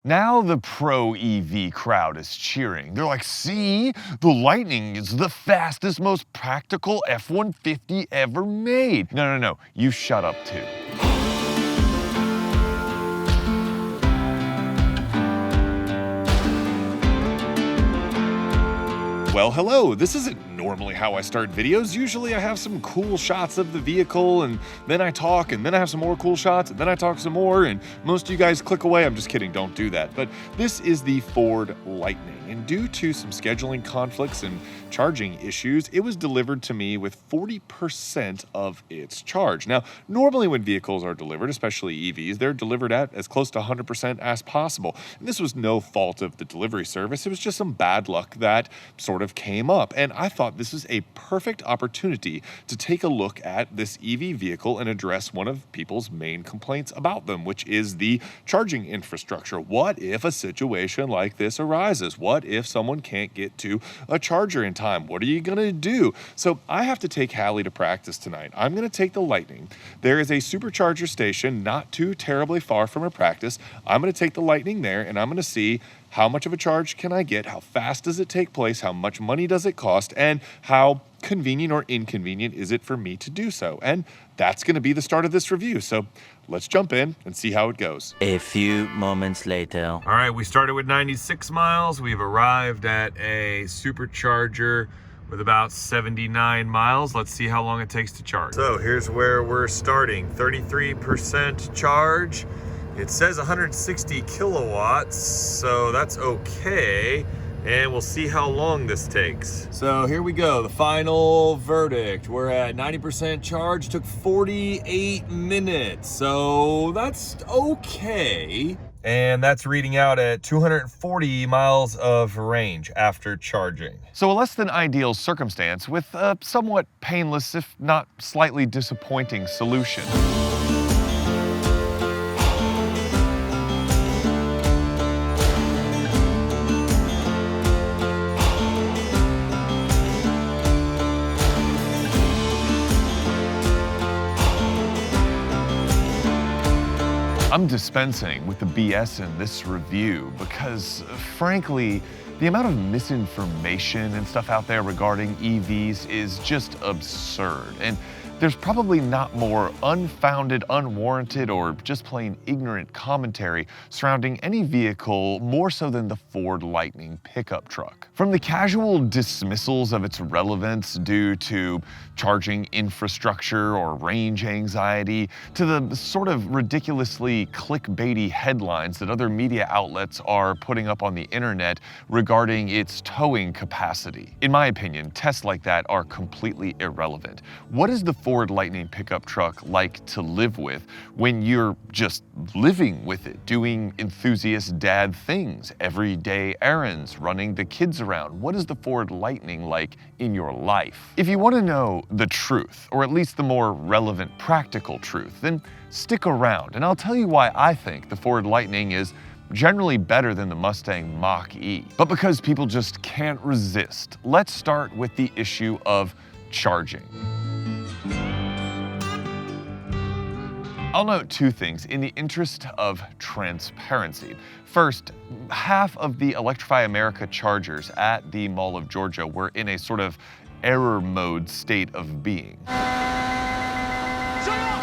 Now the pro EV crowd is cheering. They're like, see, the Lightning is the fastest, most practical F-150 ever made. No, you shut up too. Well, hello, this isn't normally how I start videos. Usually I have some cool shots of the vehicle and then I talk and then I have some more cool shots and then I talk some more and most of you guys click away. I'm just kidding, don't do that. But this is the Ford Lightning, and due to some scheduling conflicts and charging issues, it was delivered to me with 40% of its charge. Now, normally when vehicles are delivered, especially EVs, they're delivered at as close to 100% as possible. And this was no fault of the delivery service. It was just some bad luck that sort of came up. And I thought this was a perfect opportunity to take a look at this EV vehicle and address one of people's main complaints about them, which is the charging infrastructure. What if a situation like this arises? What if someone can't get to a charger in time? What are you gonna do? So I have to take Hallie to practice tonight. I'm gonna take the Lightning. There is a supercharger station not too terribly far from her practice. I'm gonna take the Lightning there and I'm gonna see how much of a charge can I get, how fast does it take place, how much money does it cost, and how convenient or inconvenient is it for me to do so. And that's gonna be the start of this review. So let's jump in and see how it goes. A few moments later. All right, we started with 96 miles. We've arrived at a supercharger with about 79 miles. Let's see how long it takes to charge. So here's where we're starting, 33% charge. It says 160 kilowatts, so that's okay. And we'll see how long this takes. So here we go, the final verdict. We're at 90% charge, took 48 minutes. So that's okay. And that's reading out at 240 miles of range after charging. So a less than ideal circumstance with a somewhat painless, if not slightly disappointing solution. I'm dispensing with the BS in this review because, frankly, the amount of misinformation and stuff out there regarding EVs is just absurd. And there's probably not more unfounded, unwarranted, or just plain ignorant commentary surrounding any vehicle more so than the Ford Lightning pickup truck. From the casual dismissals of its relevance due to charging infrastructure or range anxiety, to the sort of ridiculously clickbaity headlines that other media outlets are putting up on the internet regarding its towing capacity. In my opinion, tests like that are completely irrelevant. What is the Ford Lightning pickup truck like to live with when you're just living with it, doing enthusiast dad things, everyday errands, running the kids around? What is the Ford Lightning like in your life? If you want to know the truth, or at least the more relevant practical truth, then stick around and I'll tell you why I think the Ford Lightning is generally better than the Mustang Mach-E. But because people just can't resist, let's start with the issue of charging. I'll note two things in the interest of transparency. First, half of the Electrify America chargers at the Mall of Georgia were in a sort of error mode state of being.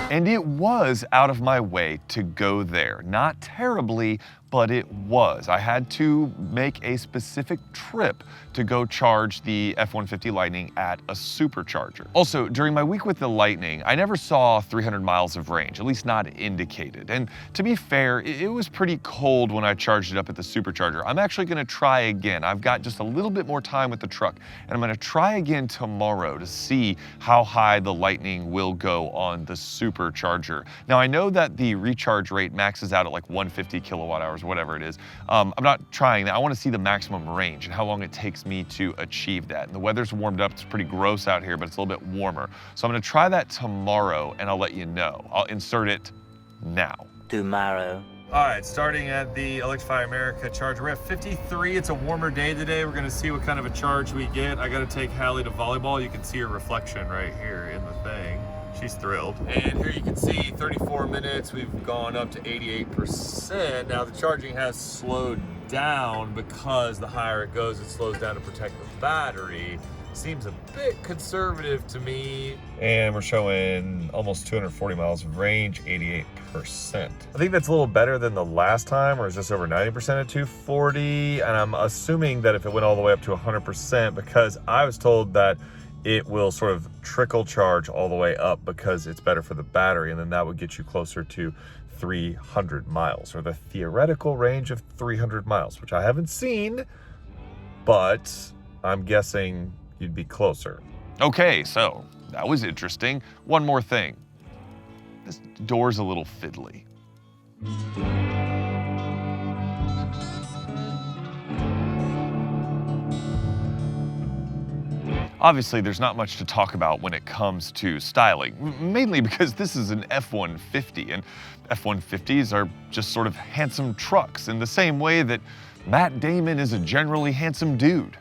And it was out of my way to go there. Not terribly, but it was. I had to make a specific trip to go charge the F-150 Lightning at a supercharger. Also, during my week with the Lightning, I never saw 300 miles of range, at least not indicated. And to be fair, it was pretty cold when I charged it up at the supercharger. I'm actually gonna try again. I've got just a little bit more time with the truck, and I'm gonna try again tomorrow to see how high the Lightning will go on the supercharger. Now, I know that the recharge rate maxes out at like 150 kilowatt hours, whatever it is. I'm not trying that. I want to see the maximum range and how long it takes me to achieve that. And the weather's warmed up. It's pretty gross out here, but it's a little bit warmer. So I'm going to try that tomorrow and I'll let you know. I'll insert it now. Tomorrow. All right, starting at the Electrify America charger. We're at 53. It's a warmer day today. We're going to see what kind of a charge we get. I got to take Hallie to volleyball. You can see her reflection right here in the thing. She's thrilled. And here you can see 34 minutes, we've gone up to 88%. Now the charging has slowed down because the higher it goes, it slows down to protect the battery. Seems a bit conservative to me. And we're showing almost 240 miles of range, 88%. I think that's a little better than the last time, where it's just over 90% at 240. And I'm assuming that if it went all the way up to 100%, because I was told that it will sort of trickle charge all the way up because it's better for the battery, and then that would get you closer to 300 miles, or the theoretical range of 300 miles, which I haven't seen, but I'm guessing you'd be closer. Okay, so that was interesting. One more thing. This door's a little fiddly. Obviously, there's not much to talk about when it comes to styling, mainly because this is an F-150, and F-150s are just sort of handsome trucks in the same way that Matt Damon is a generally handsome dude.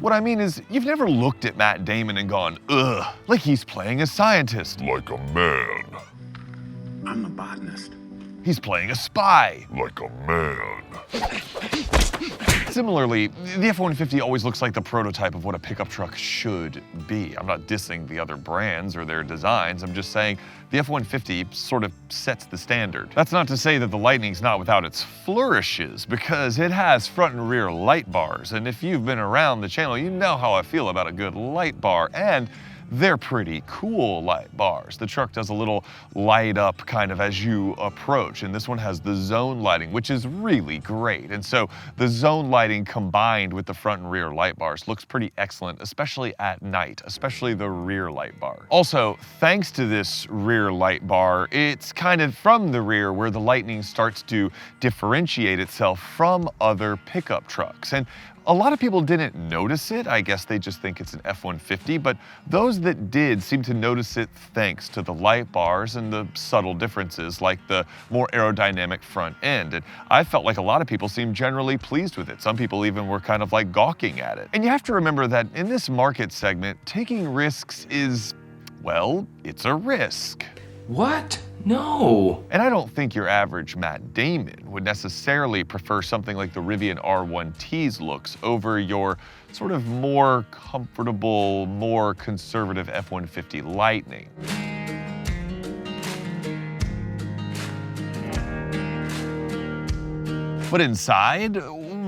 What I mean is, you've never looked at Matt Damon and gone, ugh, like he's playing a scientist. Like a man. I'm a botanist. He's playing a spy. Like a man. Similarly, the F-150 always looks like the prototype of what a pickup truck should be. I'm not dissing the other brands or their designs, I'm just saying the F-150 sort of sets the standard. That's not to say that the Lightning's not without its flourishes, because it has front and rear light bars, and if you've been around the channel, you know how I feel about a good light bar, and they're pretty cool light bars. The truck does a little light up kind of as you approach, and this one has the zone lighting, which is really great. And so the zone lighting combined with the front and rear light bars looks pretty excellent, especially at night, especially the rear light bar. Also, thanks to this rear light bar, it's kind of from the rear where the Lightning starts to differentiate itself from other pickup trucks. And a lot of people didn't notice it. I guess they just think it's an F-150, but those that did seem to notice it thanks to the light bars and the subtle differences, like the more aerodynamic front end. And I felt like a lot of people seemed generally pleased with it. Some people even were kind of like gawking at it. And you have to remember that in this market segment, taking risks is, well, it's a risk. What? No. And I don't think your average Matt Damon would necessarily prefer something like the Rivian R1T's looks over your sort of more comfortable, more conservative F-150 Lightning. But inside,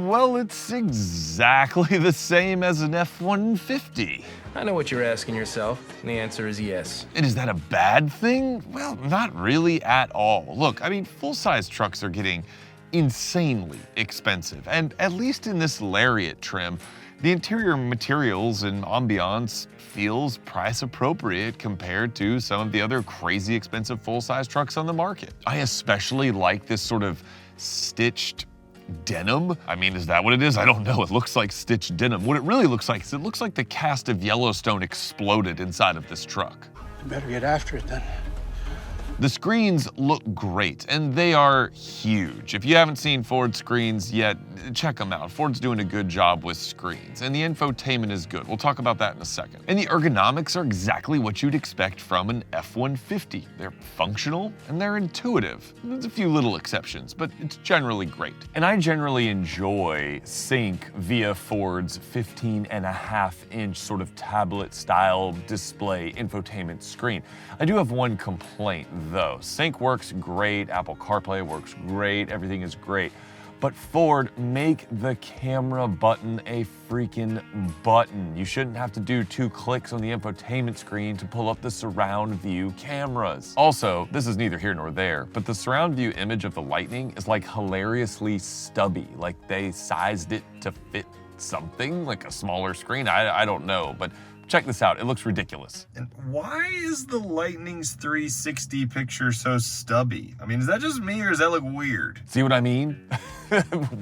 well, it's exactly the same as an F-150. I know what you're asking yourself, and the answer is yes. And is that a bad thing? Well, not really at all. Look, I mean, full-size trucks are getting insanely expensive, and at least in this Lariat trim, the interior materials and ambiance feels price appropriate compared to some of the other crazy expensive full-size trucks on the market. I especially like this sort of stitched denim. I mean, is that what it is? I don't know. It looks like stitched denim. What it really looks like is it looks like the cast of Yellowstone exploded inside of this truck. You better get after it then. The screens look great, and they are huge. If you haven't seen Ford screens yet, check them out. Ford's doing a good job with screens, and the infotainment is good. We'll talk about that in a second. And the ergonomics are exactly what you'd expect from an F-150. They're functional, and they're intuitive. There's a few little exceptions, but it's generally great. And I generally enjoy sync via Ford's 15.5-inch sort of tablet-style display infotainment screen. I do have one complaint, though. Sync works great, Apple CarPlay works great, everything is great. But Ford, make the camera button a freaking button. You shouldn't have to do 2 clicks on the infotainment screen to pull up the surround view cameras. Also, this is neither here nor there, but the surround view image of the Lightning is like hilariously stubby, like they sized it to fit something, like a smaller screen. I don't know, but check this out, it looks ridiculous. And why is the Lightning's 360 picture so stubby? I mean, is that just me or does that look weird? See what I mean?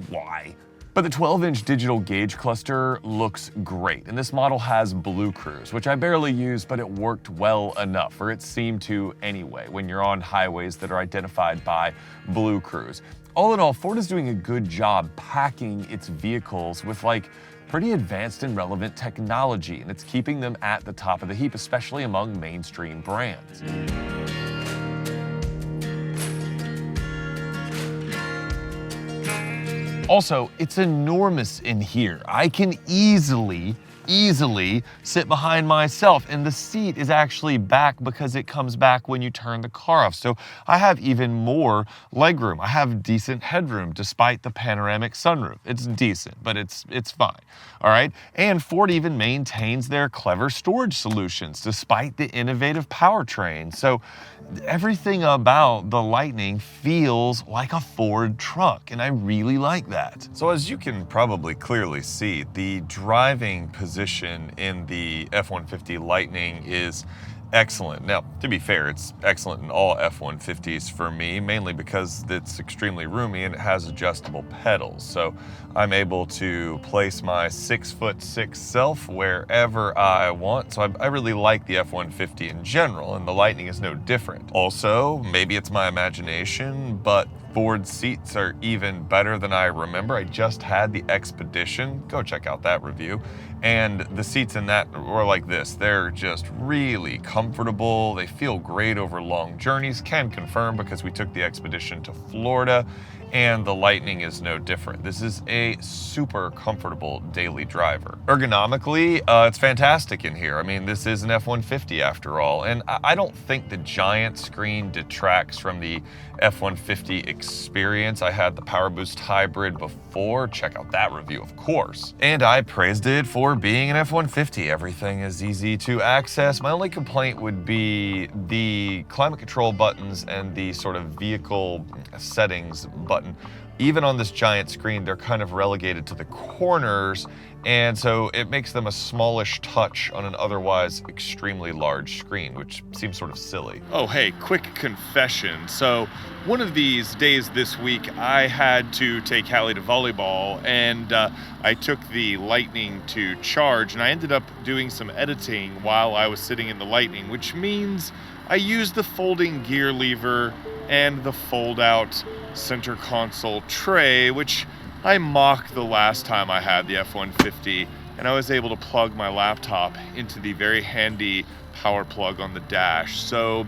Why? But the 12-inch digital gauge cluster looks great, and this model has Blue Cruise, which I barely use, but it worked well enough, or it seemed to anyway, when you're on highways that are identified by Blue Cruise. All in all, Ford is doing a good job packing its vehicles with like pretty advanced and relevant technology, and it's keeping them at the top of the heap, especially among mainstream brands. Also, it's enormous in here. I can easily sit behind myself, and the seat is actually back because it comes back when you turn the car off. So I have even more legroom. I have decent headroom despite the panoramic sunroof. It's decent, but it's fine. All right. And Ford even maintains their clever storage solutions despite the innovative powertrain. So everything about the Lightning feels like a Ford truck, and I really like that. So as you can probably clearly see, the driving position in the F-150 Lightning is excellent. Now, to be fair, it's excellent in all F-150s for me, mainly because it's extremely roomy and it has adjustable pedals. So I'm able to place my 6'6" self wherever I want. So I really like the F-150 in general, and the Lightning is no different. Also, maybe it's my imagination, but Ford seats are even better than I remember. I just had the Expedition. Go check out that review. And the seats in that were like this. They're just really comfortable. They feel great over long journeys. Can confirm because we took the Expedition to Florida, and the Lightning is no different. This is a super comfortable daily driver. Ergonomically, it's fantastic in here. I mean, this is an F-150 after all, and I don't think the giant screen detracts from the F-150 experience. I had the Powerboost hybrid before. Check out that review, of course. And I praised it for being an F-150. Everything is easy to access. My only complaint would be the climate control buttons and the sort of vehicle settings button. Even on this giant screen, they're kind of relegated to the corners, and so it makes them a smallish touch on an otherwise extremely large screen, which seems sort of silly. Oh, hey, quick confession. So one of these days this week, I had to take Hallie to volleyball, and I took the Lightning to charge, and I ended up doing some editing while I was sitting in the Lightning, which means I used the folding gear lever and the fold-out center console tray, which I mocked the last time I had the F-150, and I was able to plug my laptop into the very handy power plug on the dash. So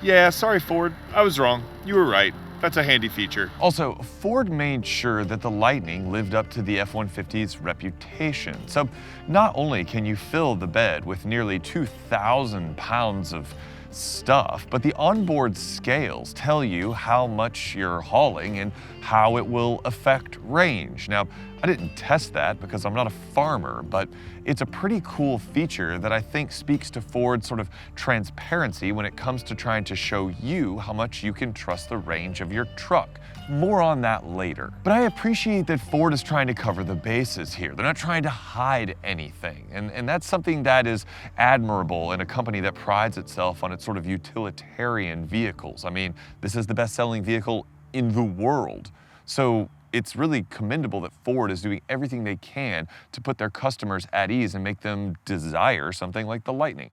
yeah, sorry Ford, I was wrong. You were right. That's a handy feature. Also, Ford made sure that the Lightning lived up to the F-150's reputation. So not only can you fill the bed with nearly 2,000 pounds of stuff, but the onboard scales tell you how much you're hauling and how it will affect range. Now, I didn't test that because I'm not a farmer, but it's a pretty cool feature that I think speaks to Ford's sort of transparency when it comes to trying to show you how much you can trust the range of your truck. More on that later. But I appreciate that Ford is trying to cover the bases here. They're not trying to hide anything. And that's something that is admirable in a company that prides itself on its sort of utilitarian vehicles. I mean, this is the best-selling vehicle in the world. So it's really commendable that Ford is doing everything they can to put their customers at ease and make them desire something like the Lightning.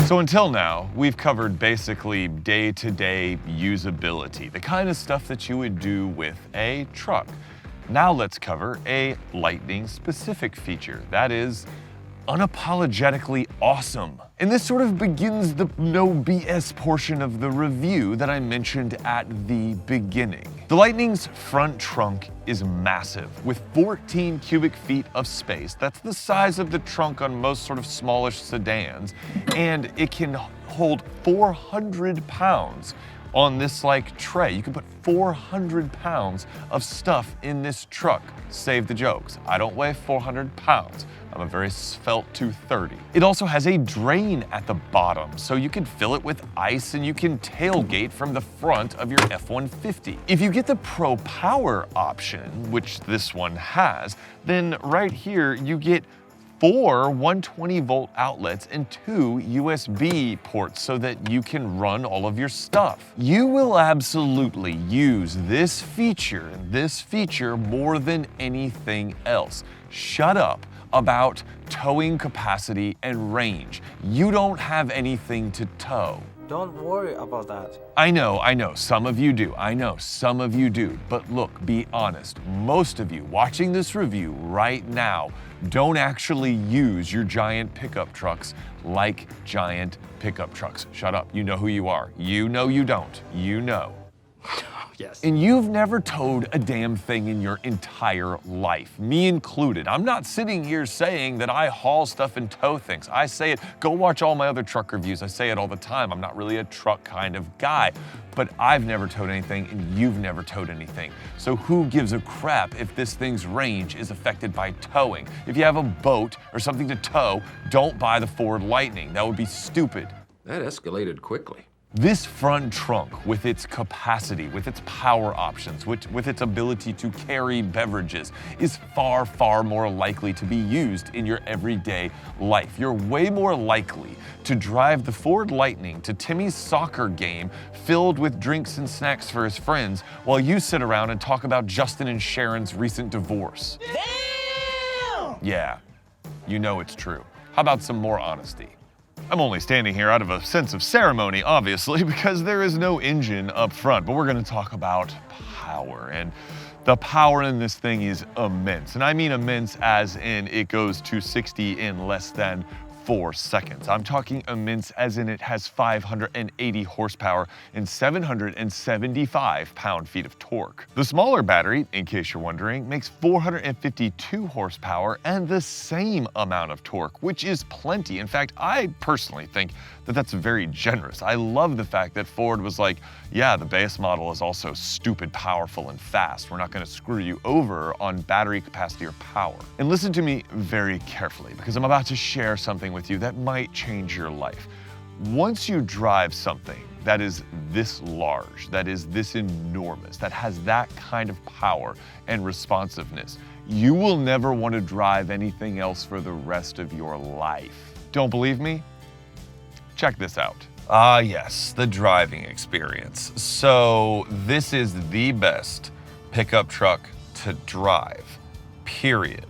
So until now, we've covered basically day-to-day usability, the kind of stuff that you would do with a truck. Now let's cover a Lightning-specific feature, that is unapologetically awesome. And this sort of begins the no BS portion of the review that I mentioned at the beginning. The Lightning's front trunk is massive, with 14 cubic feet of space. That's the size of the trunk on most sort of smallish sedans, and it can hold 400 pounds on this like tray. You can put 400 pounds of stuff in this truck. Save the jokes. I don't weigh 400 pounds. I'm a very svelte 230. It also has a drain at the bottom, so you can fill it with ice and you can tailgate from the front of your F-150. If you get the Pro Power option, which this one has, then right here you get 4 120-volt outlets and 2 USB ports so that you can run all of your stuff. You will absolutely use this feature more than anything else. Shut up about towing capacity and range. You don't have anything to tow. Don't worry about that. I know, some of you do. I know, some of you do. But look, be honest. Most of you watching this review right now don't actually use your giant pickup trucks like giant pickup trucks. Shut up, you know who you are. You know you don't, you know. Yes. And you've never towed a damn thing in your entire life, me included. I'm not sitting here saying that I haul stuff and tow things. I say it, go watch all my other truck reviews. I say it all the time. I'm not really a truck kind of guy, but I've never towed anything and you've never towed anything. So who gives a crap if this thing's range is affected by towing? If you have a boat or something to tow, don't buy the Ford Lightning. That would be stupid. That escalated quickly. This front trunk, with its capacity, with its power options, with its ability to carry beverages, is far, far more likely to be used in your everyday life. You're way more likely to drive the Ford Lightning to Timmy's soccer game filled with drinks and snacks for his friends while you sit around and talk about Justin and Sharon's recent divorce. Damn! Yeah, you know it's true. How about some more honesty? I'm only standing here out of a sense of ceremony, obviously, because there is no engine up front, but we're gonna talk about power. And the power in this thing is immense. And I mean immense as in it goes to 60 in less than 4 seconds. I'm talking immense as in it has 580 horsepower and 775 pound-feet of torque. The smaller battery, in case you're wondering, makes 452 horsepower and the same amount of torque, which is plenty. In fact, I personally think that that's very generous. I love the fact that Ford was like, yeah, the base model is also stupid powerful and fast. We're not gonna screw you over on battery capacity or power. And listen to me very carefully, because I'm about to share something with you that might change your life. Once you drive something that is this large, that is this enormous, that has that kind of power and responsiveness, you will never want to drive anything else for the rest of your life. Don't believe me? Check this out. Ah, yes, the driving experience. So this is the best pickup truck to drive, period.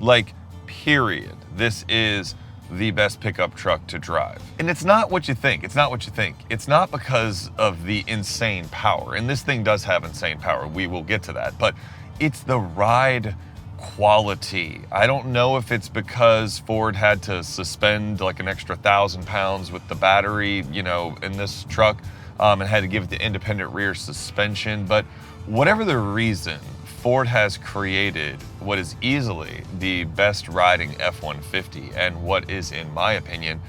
Like, period. This is the best pickup truck to drive. And it's not what you think. It's not what you think. It's not because of the insane power. And this thing does have insane power. We will get to that. But it's the ride quality. I don't know if it's because Ford had to suspend like an extra 1,000 pounds with the battery, you know, in this truck, and had to give it the independent rear suspension. But whatever the reason, Ford has created what is easily the best riding F-150 and what is, in my opinion,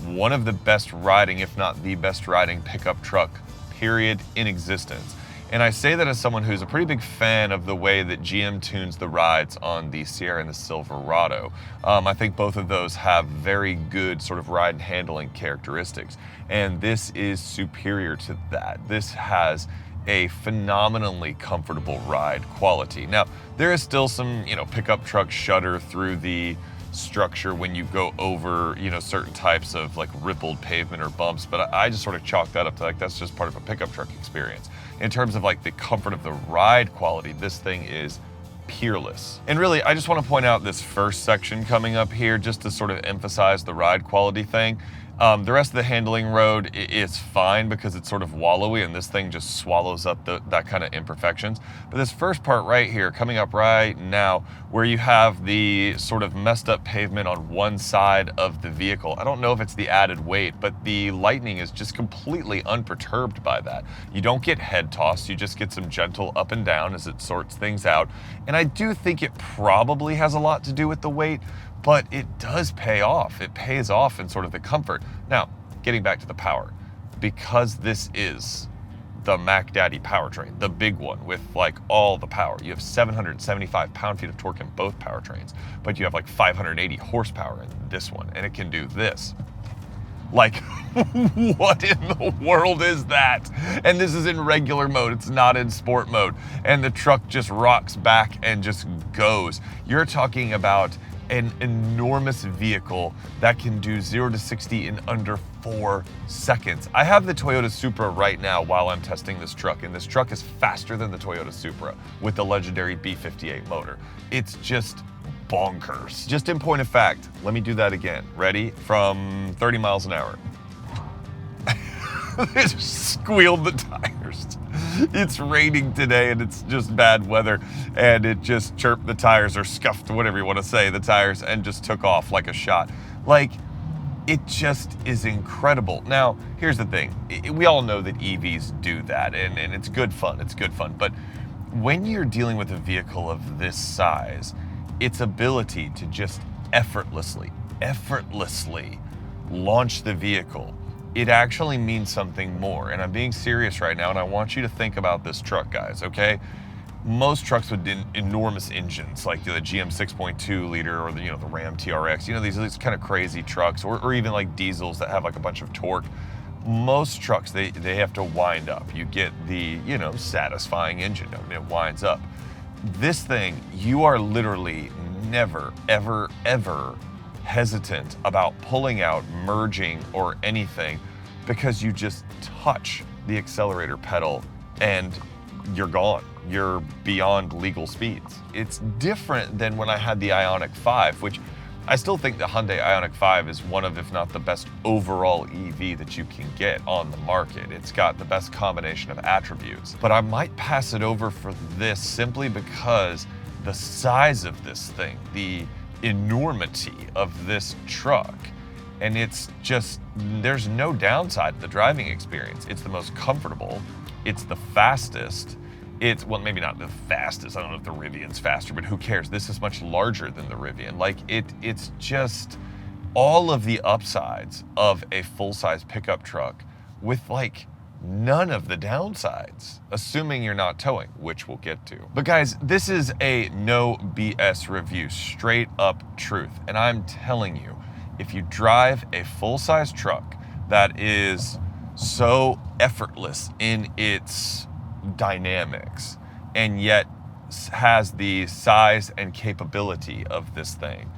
one of the best riding, if not the best riding pickup truck, period, in existence. And I say that as someone who's a pretty big fan of the way that GM tunes the rides on the Sierra and the Silverado. I think both of those have very good sort of ride and handling characteristics. And this is superior to that. This has a phenomenally comfortable ride quality. Now, there is still some, you know, pickup truck shudder through the structure when you go over, you know, certain types of like rippled pavement or bumps, but I just sort of chalk that up to like, that's just part of a pickup truck experience. In terms of like the comfort of the ride quality, this thing is peerless. And really, I just want to point out this first section coming up here just to sort of emphasize the ride quality thing. The rest of the handling road is fine because it's sort of wallowy and this thing just swallows up that kind of imperfections. But this first part right here, coming up right now, where you have the sort of messed up pavement on one side of the vehicle, I don't know if it's the added weight, but the Lightning is just completely unperturbed by that. You don't get head toss, you just get some gentle up and down as it sorts things out. And I do think it probably has a lot to do with the weight, but it does pay off. It pays off in sort of the comfort. Now, getting back to the power, because this is the Mac Daddy powertrain, the big one with like all the power. You have 775 pound-feet of torque in both powertrains, but you have like 580 horsepower in this one, and it can do this. Like, what in the world is that? And this is in regular mode, it's not in sport mode. And the truck just rocks back and just goes. You're talking about an enormous vehicle that can do 0 to 60 in under 4 seconds. I have the Toyota Supra right now while I'm testing this truck, and this truck is faster than the Toyota Supra with the legendary B58 motor. It's just bonkers. Just in point of fact, let me do that again. Ready? From 30 miles an hour. They just squealed the tires. It's raining today and it's just bad weather, and it just chirped the tires, or scuffed, whatever you want to say, the tires, and just took off like a shot. Like, it just is incredible. Now, here's the thing. We all know that EVs do that, and it's good fun. It's good fun. But when you're dealing with a vehicle of this size, its ability to just effortlessly launch the vehicle, it actually means something more. And I'm being serious right now, and I want you to think about this truck, guys, okay? Most trucks with enormous engines, like the GM 6.2 liter or the Ram TRX, these kind of crazy trucks, or even like diesels that have like a bunch of torque. Most trucks, they have to wind up. You get the, satisfying engine note, and it winds up. This thing, you are literally never, ever, ever hesitant about pulling out, merging, or anything, because you just touch the accelerator pedal and you're gone. You're beyond legal speeds. It's different than when I had the Ioniq5, which I still think the Hyundai Ioniq5 is one of, if not the best overall EV that you can get on the market. It's got the best combination of attributes. But I might pass it over for this simply because the size of this thing, the enormity of this truck, and it's just, there's no downside to the driving experience. It's the most comfortable, it's the fastest, it's, well, maybe not the fastest, I don't know if the Rivian's faster, but who cares? This is much larger than the Rivian. Like, it's just all of the upsides of a full-size pickup truck with like none of the downsides, assuming you're not towing, which we'll get to. But guys, this is a no BS review, straight up truth. And I'm telling you, if you drive a full-size truck that is so effortless in its dynamics and yet has the size and capability of this thing,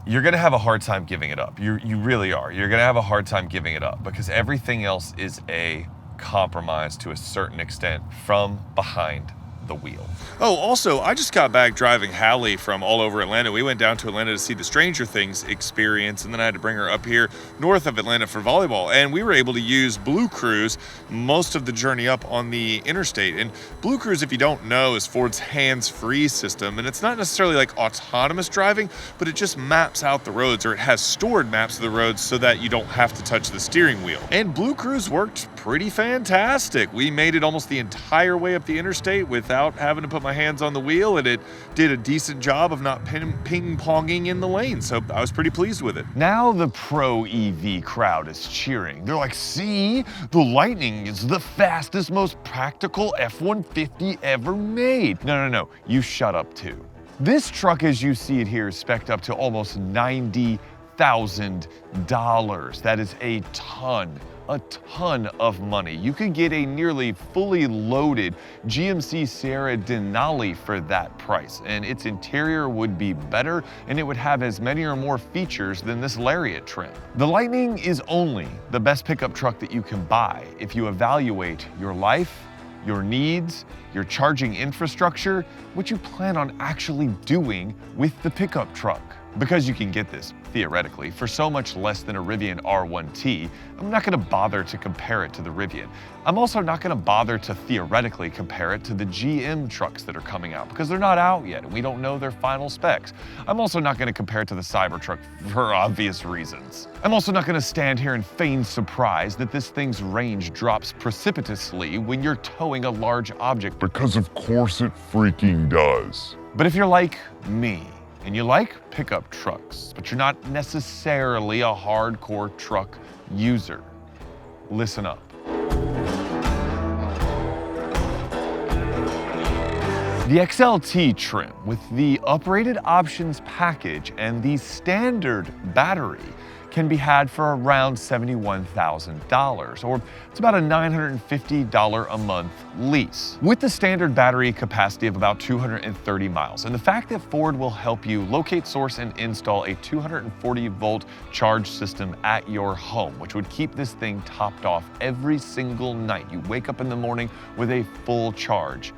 you're gonna have a hard time giving it up. You really are. You're gonna have a hard time giving it up because everything else is a compromise to a certain extent from behind the wheel. Oh, also, I just got back driving Hallie from all over Atlanta. We went down to Atlanta to see the Stranger Things experience, and then I had to bring her up here north of Atlanta for volleyball. And we were able to use Blue Cruise most of the journey up on the interstate. And Blue Cruise, if you don't know, is Ford's hands-free system. And it's not necessarily like autonomous driving, but it just maps out the roads, or it has stored maps of the roads so that you don't have to touch the steering wheel. And Blue Cruise worked pretty fantastic. We made it almost the entire way up the interstate without having to put my hands on the wheel, and it did a decent job of not ping-ponging in the lane, so I was pretty pleased with it. Now the pro EV crowd is cheering. They're like, see, the Lightning is the fastest, most practical F-150 ever made. No, you shut up too. This truck, as you see it here, is spec'd up to almost $90,000. That is a ton of money. You could get a nearly fully loaded GMC Sierra Denali for that price, and its interior would be better, and it would have as many or more features than this Lariat trim. The Lightning is only the best pickup truck that you can buy if you evaluate your life, your needs, your charging infrastructure, what you plan on actually doing with the pickup truck. Because you can get this, theoretically, for so much less than a Rivian R1T, I'm not gonna bother to compare it to the Rivian. I'm also not gonna bother to theoretically compare it to the GM trucks that are coming out, because they're not out yet and we don't know their final specs. I'm also not gonna compare it to the Cybertruck for obvious reasons. I'm also not gonna stand here and feign surprise that this thing's range drops precipitously when you're towing a large object. Because of course it freaking does. But if you're like me, and you like pickup trucks, but you're not necessarily a hardcore truck user, listen up. The XLT trim with the uprated options package and the standard battery can be had for around $71,000, or it's about a $950 a month lease, with the standard battery capacity of about 230 miles. And the fact that Ford will help you locate, source, and install a 240-volt charge system at your home, which would keep this thing topped off every single night. You wake up in the morning with a full charge.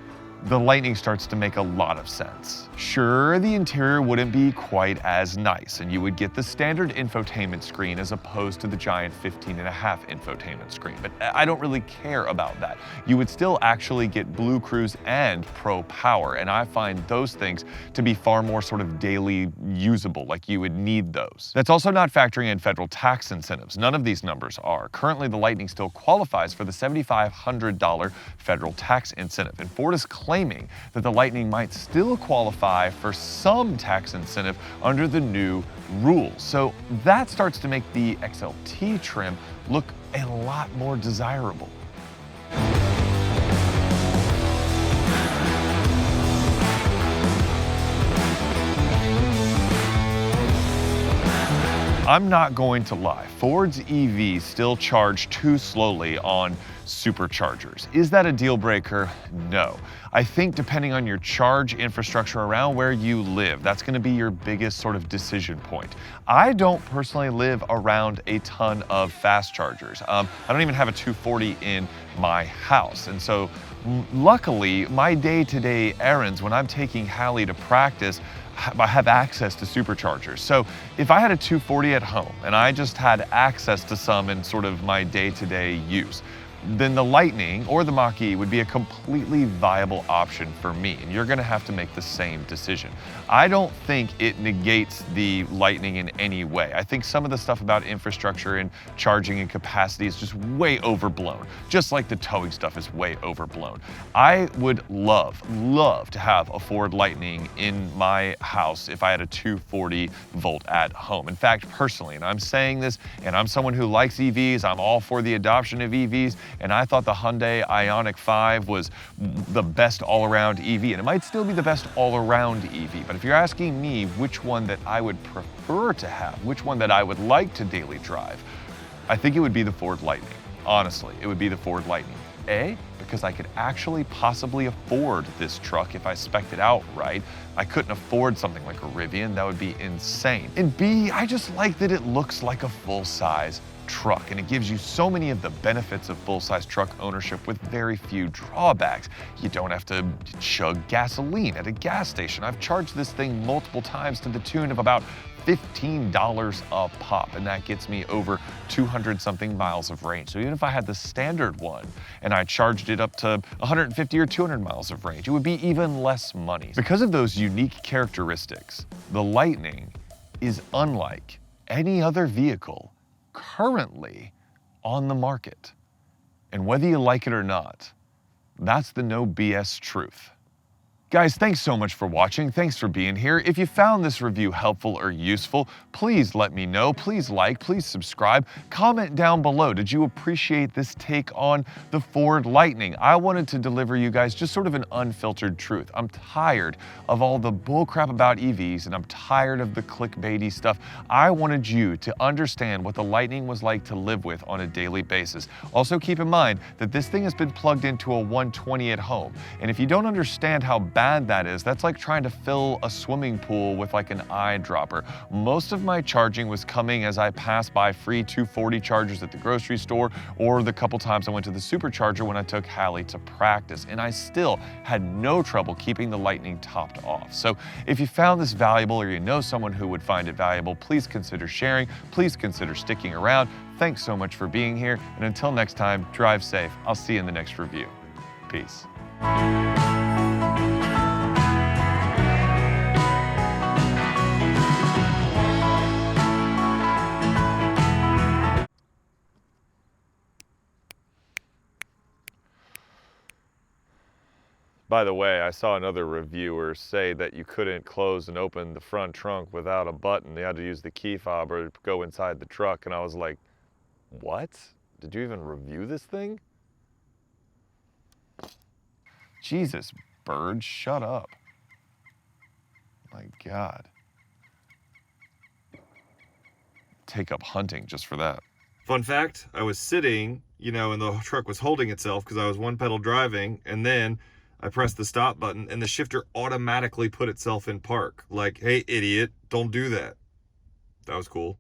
the Lightning starts to make a lot of sense. Sure, the interior wouldn't be quite as nice, and you would get the standard infotainment screen as opposed to the giant 15.5 infotainment screen, but I don't really care about that. You would still actually get Blue Cruise and Pro Power, and I find those things to be far more sort of daily usable, like you would need those. That's also not factoring in federal tax incentives. None of these numbers are. Currently, the Lightning still qualifies for the $7,500 federal tax incentive, and Ford is claiming that the Lightning might still qualify for some tax incentive under the new rules. So that starts to make the XLT trim look a lot more desirable. I'm not going to lie, Ford's EVs still charge too slowly on superchargers. Is that a deal breaker? No. I think depending on your charge infrastructure around where you live, that's going to be your biggest sort of decision point. I don't personally live around a ton of fast chargers. I don't even have a 240 in my house. And so luckily, my day-to-day errands, when I'm taking Hallie to practice, I have access to superchargers. So if I had a 240 at home and I just had access to some in sort of my day-to-day use, then the Lightning or the Mach-E would be a completely viable option for me, and you're gonna have to make the same decision. I don't think it negates the Lightning in any way. I think some of the stuff about infrastructure and charging and capacity is just way overblown, just like the towing stuff is way overblown. I would love to have a Ford Lightning in my house if I had a 240 volt at home. In fact, personally, and I'm saying this, and I'm someone who likes EVs, I'm all for the adoption of EVs, and I thought the Hyundai Ioniq5 was the best all-around EV, and it might still be the best all-around EV, but if you're asking me which one that I would prefer to have, which one that I would like to daily drive, I think it would be the Ford Lightning. Honestly, it would be the Ford Lightning. A, because I could actually possibly afford this truck if I spec'd it out right. I couldn't afford something like a Rivian, that would be insane. And B, I just like that it looks like a full-size truck, and it gives you so many of the benefits of full-size truck ownership with very few drawbacks. You don't have to chug gasoline at a gas station. I've charged this thing multiple times to the tune of about $15 a pop, and that gets me over 200 something miles of range. So even if I had the standard one and I charged it up to 150 or 200 miles of range, it would be even less money. Because of those unique characteristics, the Lightning is unlike any other vehicle currently on the market. And whether you like it or not, that's the no BS truth. Guys, thanks so much for watching. Thanks for being here. If you found this review helpful or useful, please let me know. Please like, please subscribe. Comment down below. Did you appreciate this take on the Ford Lightning? I wanted to deliver you guys just sort of an unfiltered truth. I'm tired of all the bullcrap about EVs, and I'm tired of the clickbaity stuff. I wanted you to understand what the Lightning was like to live with on a daily basis. Also keep in mind that this thing has been plugged into a 120 at home. And if you don't understand how bad that is, that's like trying to fill a swimming pool with like an eyedropper. Most of my charging was coming as I passed by free 240 chargers at the grocery store, or the couple times I went to the supercharger when I took Hallie to practice, and I still had no trouble keeping the Lightning topped off. So if you found this valuable, or you know someone who would find it valuable, please consider sharing, please consider sticking around. Thanks so much for being here, and until next time, drive safe. I'll see you in the next review. Peace. By the way, I saw another reviewer say that you couldn't close and open the front trunk without a button. You had to use the key fob or go inside the truck. And I was like, what? Did you even review this thing? Jesus, bird, shut up. My God. Take up hunting just for that. Fun fact, I was sitting, and the truck was holding itself because I was one pedal driving, and then I pressed the stop button and the shifter automatically put itself in park. Like, hey, idiot, don't do that. That was cool.